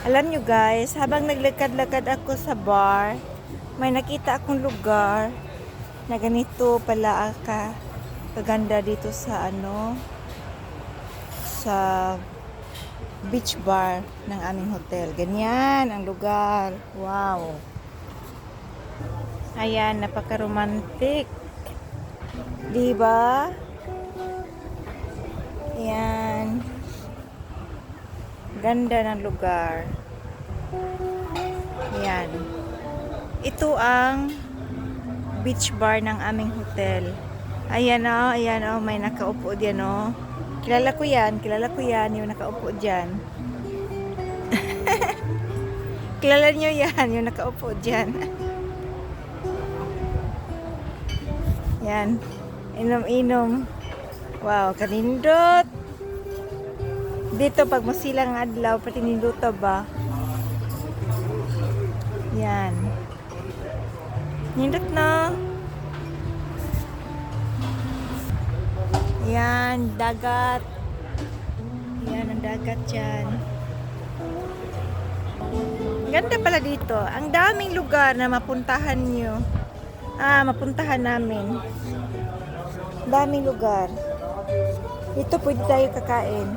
Alam nyo guys, habang naglakad-lakad ako sa bar, may nakita akong lugar na ganito pala kaganda dito sa sa beach bar ng aming hotel. Ganyan ang lugar. Wow. Ayan, napaka-romantic. Diba? Ayan. Ganda ng lugar. Ayan. Ito ang beach bar ng aming hotel. Ayan o, may nakaupo diyan o. Kilala ko yan, yung nakaupo diyan. Kilala nyo yan, yung nakaupo diyan. Yan. Inom-inom. Wow, kanindot. Dito pag masilang adlaw, pati ninduta ba? Yan. Nindot na. Yan, dagat. Yan, ang dagat dyan. Ganda pala dito. Ang daming lugar na mapuntahan nyo. Mapuntahan namin. Daming lugar. Dito pwede tayo kakain.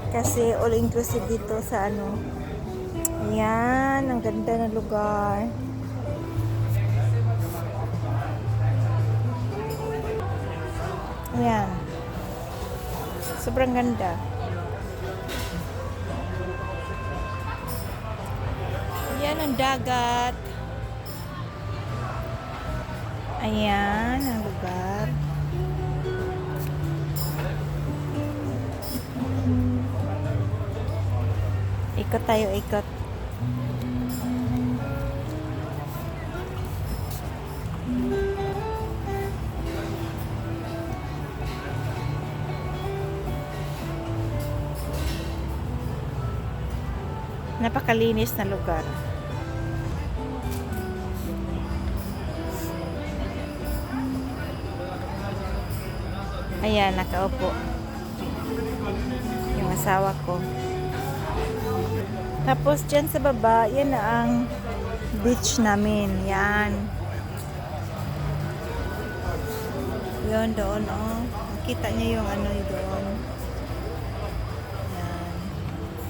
Kasi all-inclusive dito sa Ayan, ang ganda ng lugar. Ayan. Sobrang ganda. Ayan ang dagat. Ayan ang lugar. Ikot tayo, ikot. Napakalinis na lugar. Ayan, nakaupo yung asawa ko. Tapos dyan sa baba, yan na ang beach namin. Yan. Yun doon, oh. Makita niyo yung doon. Yan.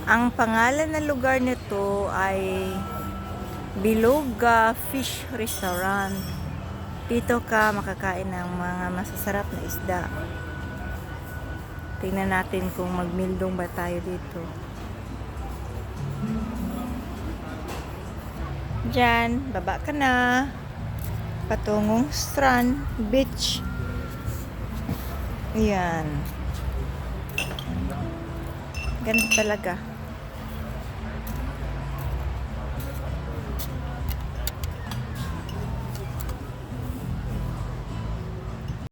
Ang pangalan ng lugar nito ay Biloga Fish Restaurant. Dito ka makakain ng mga masasarap na isda. Tingnan natin kung magmildong ba tayo dito. Diyan, baba ka na. Patungong strand, beach. Ayan. Ganda talaga.